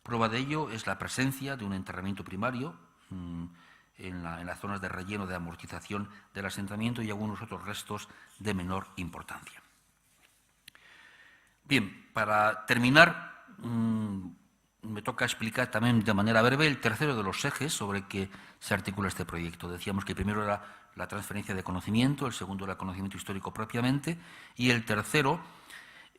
Prueba de ello es la presencia de un enterramiento primario en las zonas de relleno de amortización del asentamiento y algunos otros restos de menor importancia. Bien, para terminar, me toca explicar también de manera breve el tercero de los ejes sobre que se articula este proyecto. Decíamos que el primero era la transferencia de conocimiento, el segundo era el conocimiento histórico propiamente, y el tercero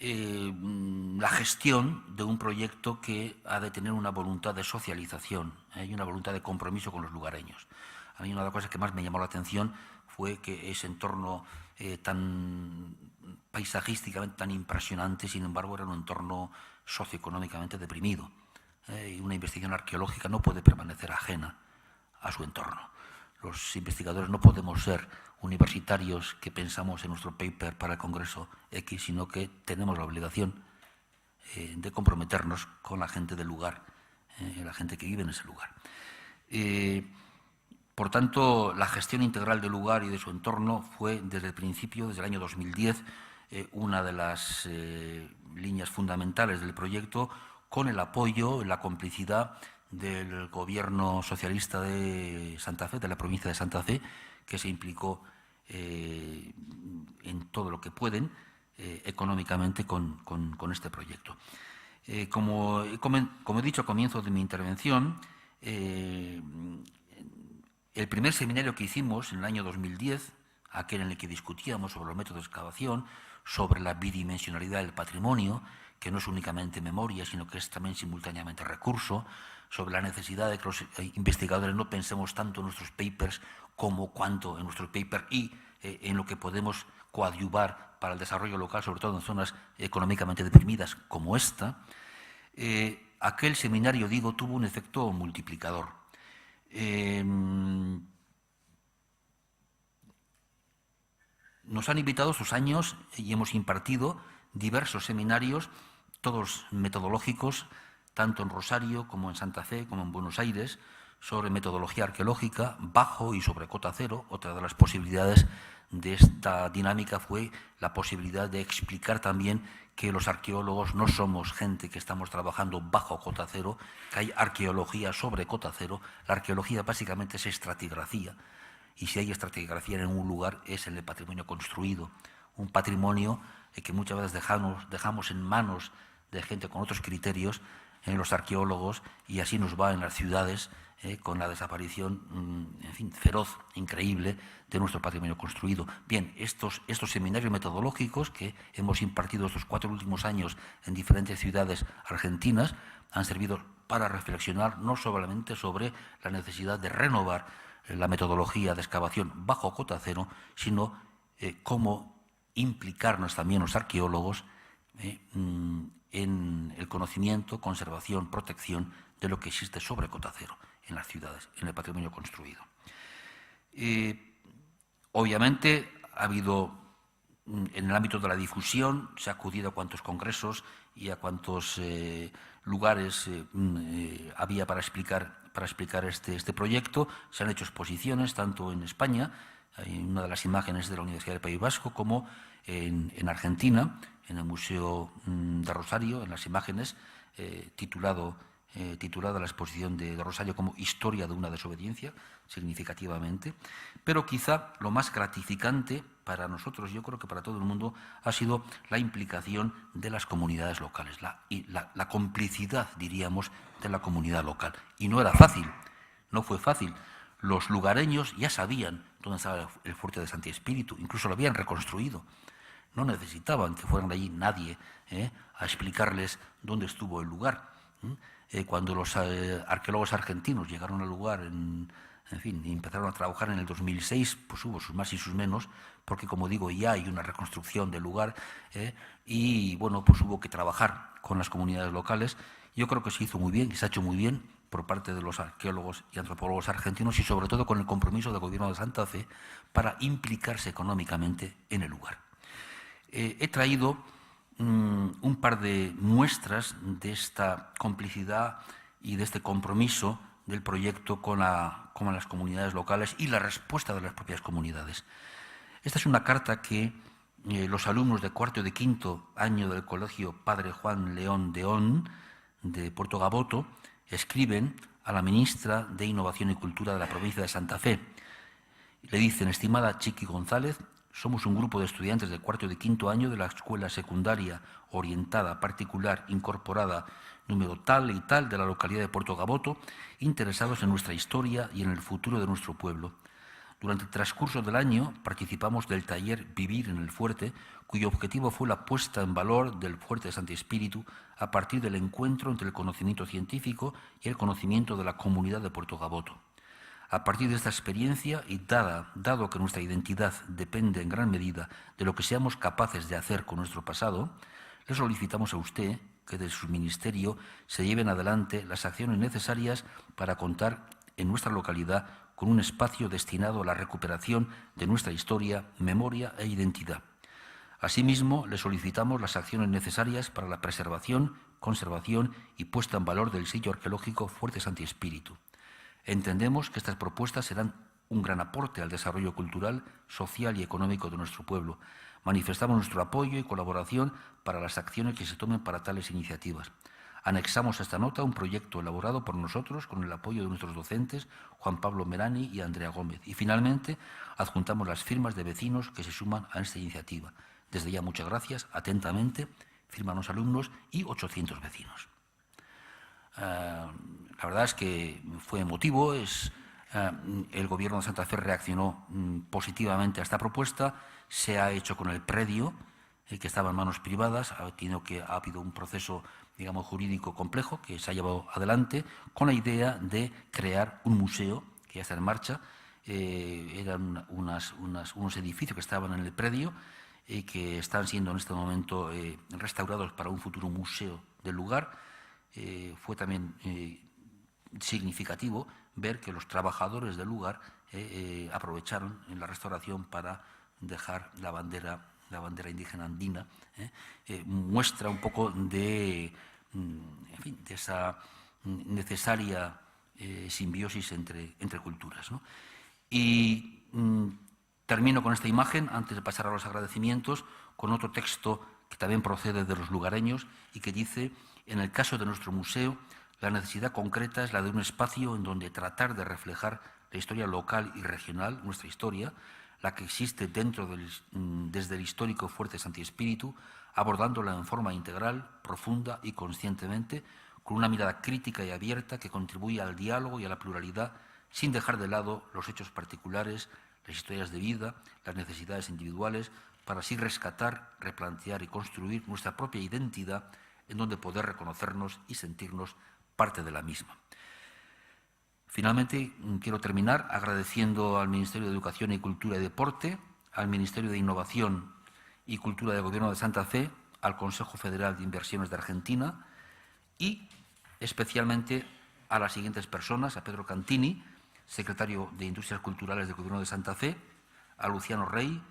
la gestión de un proyecto que ha de tener una voluntad de socialización y una voluntad de compromiso con los lugareños. A mí una de las cosas que más me llamó la atención fue que ese entorno tan paisajísticamente tan impresionante, sin embargo, era un entorno socioeconómicamente deprimido. Y una investigación arqueológica no puede permanecer ajena a su entorno. Los investigadores no podemos ser universitarios que pensamos en nuestro paper para el Congreso X, sino que tenemos la obligación de comprometernos con la gente del lugar, la gente que vive en ese lugar. Por tanto, la gestión integral del lugar y de su entorno fue desde el principio, desde el año 2010, una de las líneas fundamentales del proyecto, con el apoyo, la complicidad del Gobierno socialista de Santa Fe, de la provincia de Santa Fe, que se implicó en todo lo que pueden económicamente con este proyecto. Como he dicho al comienzo de mi intervención, el primer seminario que hicimos en el año 2010, aquel en el que discutíamos sobre los métodos de excavación, sobre la bidimensionalidad del patrimonio, que no es únicamente memoria, sino que es también simultáneamente recurso, sobre la necesidad de que los investigadores no pensemos tanto en nuestros papers como cuanto en nuestros papers y en lo que podemos coadyuvar para el desarrollo local, sobre todo en zonas económicamente deprimidas como esta. Aquel seminario, digo, tuvo un efecto multiplicador. Nos han invitado estos años y hemos impartido diversos seminarios, todos metodológicos, tanto en Rosario como en Santa Fe, como en Buenos Aires, sobre metodología arqueológica, bajo y sobre cota cero. Otra de las posibilidades de esta dinámica fue la posibilidad de explicar también que los arqueólogos no somos gente que estamos trabajando bajo cota cero, que hay arqueología sobre cota cero. La arqueología básicamente es estratigrafía, y si hay estratigrafía en un lugar es en el patrimonio construido, un patrimonio que muchas veces dejamos en manos de gente con otros criterios, en los arqueólogos, y así nos va en las ciudades, con la desaparición, en fin, feroz, increíble, de nuestro patrimonio construido. Bien, estos seminarios metodológicos que hemos impartido estos 4 últimos años en diferentes ciudades argentinas han servido para reflexionar no solamente sobre la necesidad de renovar la metodología de excavación bajo cota cero, sino cómo implicarnos también los arqueólogos en el conocimiento, conservación, protección de lo que existe sobre cota cero en las ciudades, en el patrimonio construido. Obviamente ha habido, en el ámbito de la difusión, se ha acudido a cuantos congresos y a cuantos lugares había para explicar este proyecto. Se han hecho exposiciones tanto en España, hay una de las imágenes de la Universidad del País Vasco, como en Argentina, en el Museo de Rosario, en las imágenes, titulada la exposición de Rosario como Historia de una desobediencia, significativamente. Pero quizá lo más gratificante para nosotros, yo creo que para todo el mundo, ha sido la implicación de las comunidades locales, la complicidad, diríamos, de la comunidad local. Y no era fácil, no fue fácil. Los lugareños ya sabían dónde estaba el fuerte de Santi Espíritu, incluso lo habían reconstruido. No necesitaban que fueran allí nadie a explicarles dónde estuvo el lugar. Cuando los arqueólogos argentinos llegaron al lugar, en fin, y empezaron a trabajar en el 2006, pues hubo sus más y sus menos, porque, como digo, ya hay una reconstrucción del lugar y, bueno, pues hubo que trabajar con las comunidades locales. Yo creo que se hizo muy bien y se ha hecho muy bien por parte de los arqueólogos y antropólogos argentinos, y sobre todo con el compromiso del Gobierno de Santa Fe para implicarse económicamente en el lugar. He traído un par de muestras de esta complicidad y de este compromiso del proyecto con las comunidades locales y la respuesta de las propias comunidades. Esta es una carta que los alumnos de cuarto y de quinto año del Colegio Padre Juan León de On, de Puerto Gaboto, escriben a la ministra de Innovación y Cultura de la provincia de Santa Fe. Le dicen: estimada Chiqui González, somos un grupo de estudiantes de cuarto y de quinto año de la escuela secundaria orientada particular incorporada número tal y tal de la localidad de Puerto Gaboto, interesados en nuestra historia y en el futuro de nuestro pueblo. Durante el transcurso del año participamos del taller Vivir en el Fuerte, cuyo objetivo fue la puesta en valor del Fuerte de Santi Espíritu a partir del encuentro entre el conocimiento científico y el conocimiento de la comunidad de Puerto Gaboto. A partir de esta experiencia y dado que nuestra identidad depende en gran medida de lo que seamos capaces de hacer con nuestro pasado, le solicitamos a usted que desde su ministerio se lleven adelante las acciones necesarias para contar en nuestra localidad con un espacio destinado a la recuperación de nuestra historia, memoria e identidad. Asimismo, le solicitamos las acciones necesarias para la preservación, conservación y puesta en valor del sitio arqueológico Fuerte Santi Espíritu. Entendemos que estas propuestas serán un gran aporte al desarrollo cultural, social y económico de nuestro pueblo. Manifestamos nuestro apoyo y colaboración para las acciones que se tomen para tales iniciativas. Anexamos a esta nota un proyecto elaborado por nosotros con el apoyo de nuestros docentes, Juan Pablo Merani y Andrea Gómez. Y finalmente, adjuntamos las firmas de vecinos que se suman a esta iniciativa. Desde ya, muchas gracias. Atentamente, firman los alumnos y 800 vecinos. La verdad es que fue emotivo. El Gobierno de Santa Fe reaccionó positivamente a esta propuesta. Se ha hecho con el predio, que estaba en manos privadas. Ha habido un proceso, digamos, jurídico complejo que se ha llevado adelante con la idea de crear un museo que ya está en marcha. Eran unos edificios que estaban en el predio y que están siendo en este momento restaurados para un futuro museo del lugar. Fue también significativo ver que los trabajadores del lugar aprovecharon en la restauración para dejar la bandera indígena andina. Muestra un poco de esa necesaria simbiosis entre culturas, ¿no? Y termino con esta imagen, antes de pasar a los agradecimientos, con otro texto que también procede de los lugareños y que dice: en el caso de nuestro museo, la necesidad concreta es la de un espacio en donde tratar de reflejar la historia local y regional, nuestra historia, la que existe desde el histórico Fuerte Santi Espíritu, abordándola en forma integral, profunda y conscientemente, con una mirada crítica y abierta que contribuya al diálogo y a la pluralidad, sin dejar de lado los hechos particulares, las historias de vida, las necesidades individuales, para así rescatar, replantear y construir nuestra propia identidad, en donde poder reconocernos y sentirnos parte de la misma. Finalmente, quiero terminar agradeciendo al Ministerio de Educación y Cultura y Deporte, al Ministerio de Innovación y Cultura del Gobierno de Santa Fe, al Consejo Federal de Inversiones de Argentina y especialmente a las siguientes personas: a Pedro Cantini, secretario de Industrias Culturales del Gobierno de Santa Fe, a Luciano Rey,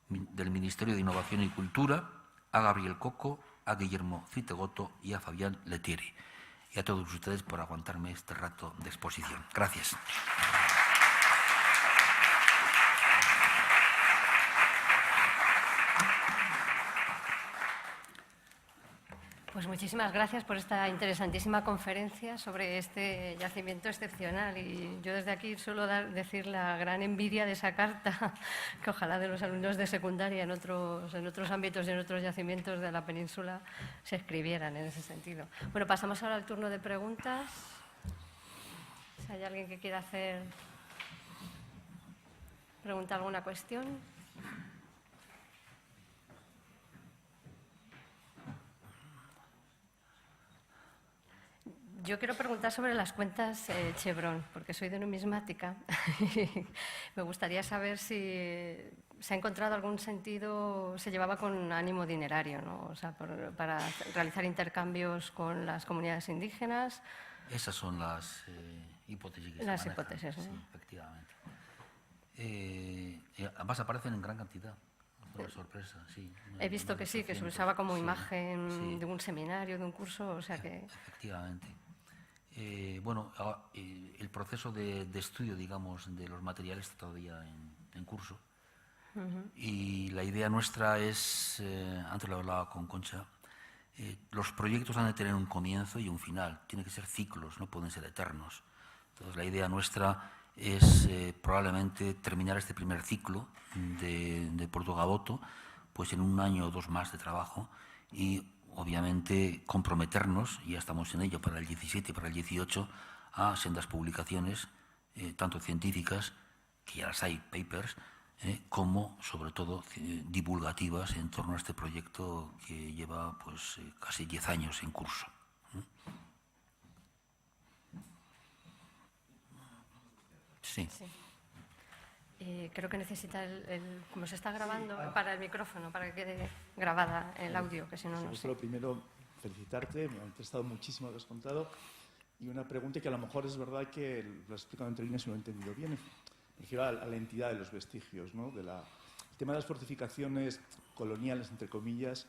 del Ministerio de Innovación y Cultura, a Gabriel Coco, a Guillermo Citegoto y a Fabián Letieri. Y a todos ustedes por aguantarme este rato de exposición. Gracias. Pues muchísimas gracias por esta interesantísima conferencia sobre este yacimiento excepcional. Y yo desde aquí suelo decir la gran envidia de esa carta, que ojalá de los alumnos de secundaria en otros ámbitos y en otros yacimientos de la península se escribieran en ese sentido. Bueno, pasamos ahora al turno de preguntas. Si hay alguien que quiera preguntar alguna cuestión. Yo quiero preguntar sobre las cuentas Chevron, porque soy de numismática. Me gustaría saber si se ha encontrado algún sentido, se llevaba con ánimo dinerario, ¿no? O sea, para realizar intercambios con las comunidades indígenas. Esas son las hipótesis que se Las manejan. hipótesis, ¿no? Sí, efectivamente. Además aparecen en gran cantidad. Por sorpresa, sí. He visto que sí, que se usaba como imagen sí, de un seminario, de un curso, o sea que... Efectivamente. Bueno, el proceso de estudio, digamos, de los materiales está todavía en curso. Y la idea nuestra es, antes lo hablaba con Concha, los proyectos han de tener un comienzo y un final. Tienen que ser ciclos, no pueden ser eternos. Entonces, la idea nuestra es probablemente terminar este primer ciclo de Puerto Gaboto pues en 1 año o 2 más de trabajo y obviamente comprometernos, y ya estamos en ello para el 17 y para el 18, a sendas publicaciones, tanto científicas que ya las hay, papers, como sobre todo divulgativas en torno a este proyecto que lleva pues casi 10 años en curso. Sí. Sí. Creo que necesita como se está grabando, para el micrófono, para que quede grabada el audio, que si no, no sé. Lo primero, felicitarte, me ha interesado muchísimo lo que has contado. Y una pregunta que a lo mejor es verdad que lo has explicado entre líneas y no lo he entendido bien. Me refiero a la entidad de los vestigios, ¿no? El tema de las fortificaciones coloniales, entre comillas,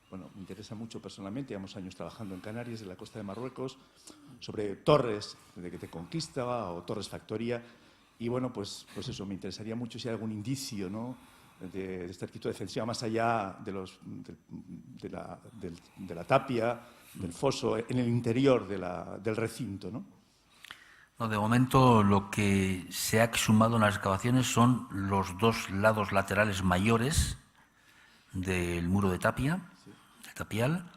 bueno, me interesa mucho personalmente. Llevamos años trabajando en Canarias, en la costa de Marruecos, sobre torres de que te conquista o torres factoría. Y bueno, pues eso, me interesaría mucho si hay algún indicio, ¿no?, de esta arquitectura defensiva más allá de la tapia, del foso, en el interior del recinto, ¿no? No, de momento lo que se ha exhumado en las excavaciones son los dos lados laterales mayores del muro de tapia, el tapial,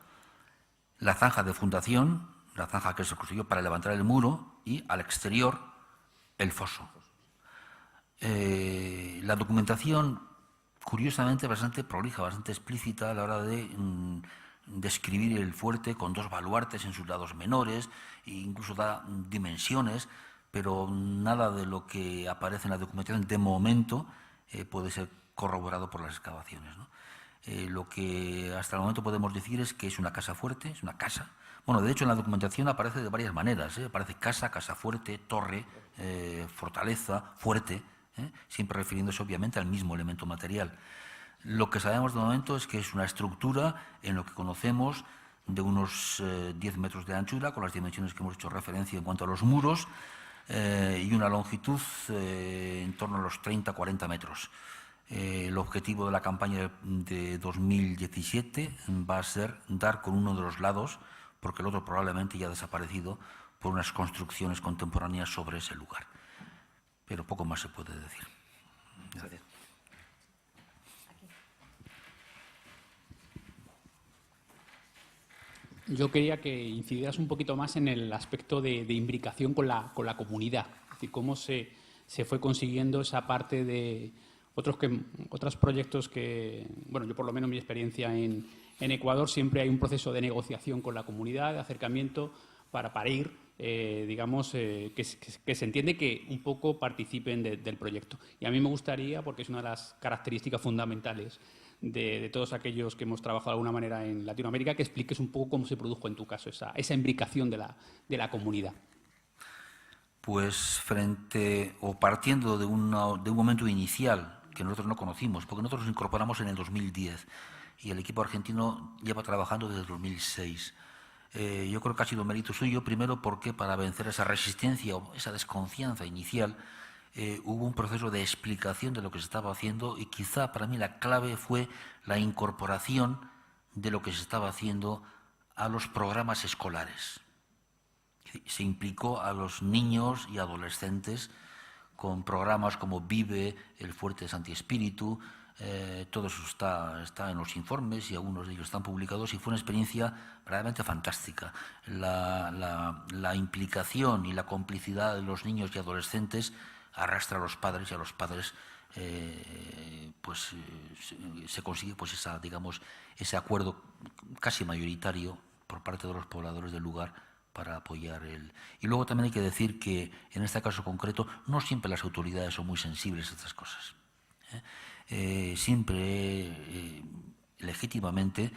la zanja de fundación, la zanja que se construyó para levantar el muro, y al exterior el foso. La documentación, curiosamente, bastante prolija, bastante explícita a la hora de describir el fuerte con dos baluartes en sus lados menores, e incluso da dimensiones, pero nada de lo que aparece en la documentación de momento puede ser corroborado por las excavaciones, ¿no? Lo que hasta el momento podemos decir es que es una casa fuerte, es una casa. Bueno, de hecho, en la documentación aparece de varias maneras, aparece casa, casa fuerte, torre, fortaleza, fuerte, siempre refiriéndose obviamente al mismo elemento material. Lo que sabemos de momento es que es una estructura en lo que conocemos de unos 10 metros de anchura, con las dimensiones que hemos hecho referencia en cuanto a los muros, y una longitud en torno a los 30-40 metros. El objetivo de la campaña de 2017 va a ser dar con uno de los lados, porque el otro probablemente ya ha desaparecido, por unas construcciones contemporáneas sobre ese lugar. Pero poco más se puede decir. Gracias. Yo quería que incidieras un poquito más en el aspecto de imbricación con la comunidad, es decir, cómo se fue consiguiendo esa parte de otros proyectos que, bueno, yo por lo menos mi experiencia en Ecuador, siempre hay un proceso de negociación con la comunidad, de acercamiento para ir, digamos, que se entiende que un poco participen del proyecto. Y a mí me gustaría, porque es una de las características fundamentales de todos aquellos que hemos trabajado de alguna manera en Latinoamérica, que expliques un poco cómo se produjo en tu caso esa imbricación de la comunidad. Pues partiendo de un momento inicial que nosotros no conocimos, porque nosotros nos incorporamos en el 2010 y el equipo argentino lleva trabajando desde el 2006. Yo creo que ha sido mérito suyo, primero porque para vencer esa resistencia o esa desconfianza inicial hubo un proceso de explicación de lo que se estaba haciendo, y quizá para mí la clave fue la incorporación de lo que se estaba haciendo a los programas escolares. Se implicó a los niños y adolescentes con programas como Vive, el Fuerte de Santi Espíritu. Todo eso está en los informes y algunos de ellos están publicados, y fue una experiencia verdaderamente fantástica. La implicación y la complicidad de los niños y adolescentes arrastra a los padres, y a los padres se consigue pues ese acuerdo casi mayoritario por parte de los pobladores del lugar para apoyar Y luego también hay que decir que en este caso concreto no siempre las autoridades son muy sensibles a estas cosas. Siempre, legítimamente,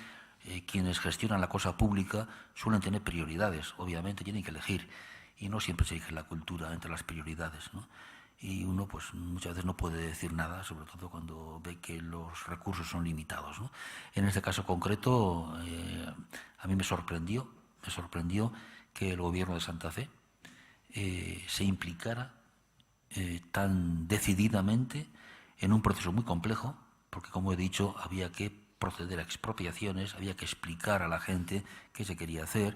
quienes gestionan la cosa pública suelen tener prioridades, obviamente tienen que elegir, y no siempre se elige la cultura entre las prioridades, ¿no? Y uno pues muchas veces no puede decir nada, sobre todo cuando ve que los recursos son limitados, ¿no? En este caso concreto, a mí me sorprendió que el gobierno de Santa Fe se implicara tan decididamente en un proceso muy complejo, porque, como he dicho, había que proceder a expropiaciones, había que explicar a la gente qué se quería hacer,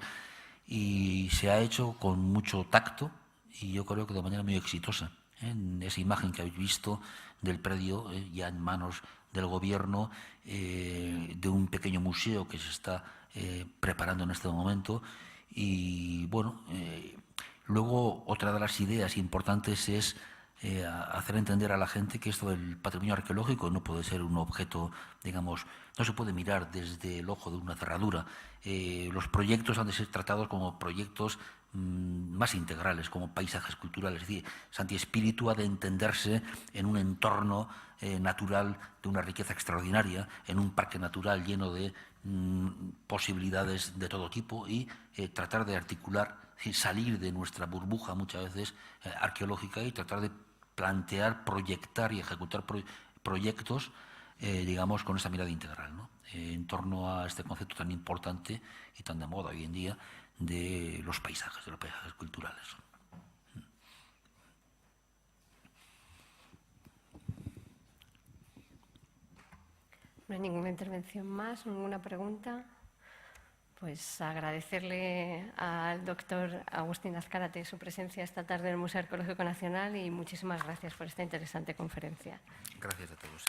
y se ha hecho con mucho tacto y yo creo que de manera muy exitosa. En esa imagen que habéis visto del predio, ya en manos del gobierno, de un pequeño museo que se está preparando en este momento. Y bueno, luego otra de las ideas importantes es hacer entender a la gente que esto del patrimonio arqueológico no puede ser un objeto, digamos, no se puede mirar desde el ojo de una cerradura. Los proyectos han de ser tratados como proyectos más integrales, como paisajes culturales. Es decir, Santi Espíritu ha de entenderse en un entorno natural de una riqueza extraordinaria, en un parque natural lleno de posibilidades de todo tipo y tratar de articular, salir de nuestra burbuja muchas veces arqueológica y tratar de plantear, proyectar y ejecutar proyectos, digamos, con esa mirada integral, ¿no? En torno a este concepto tan importante y tan de moda hoy en día de los paisajes culturales. No hay ninguna intervención más, ninguna pregunta. Pues agradecerle al doctor Agustín Azcárate su presencia esta tarde en el Museo Arqueológico Nacional y muchísimas gracias por esta interesante conferencia. Gracias a todos.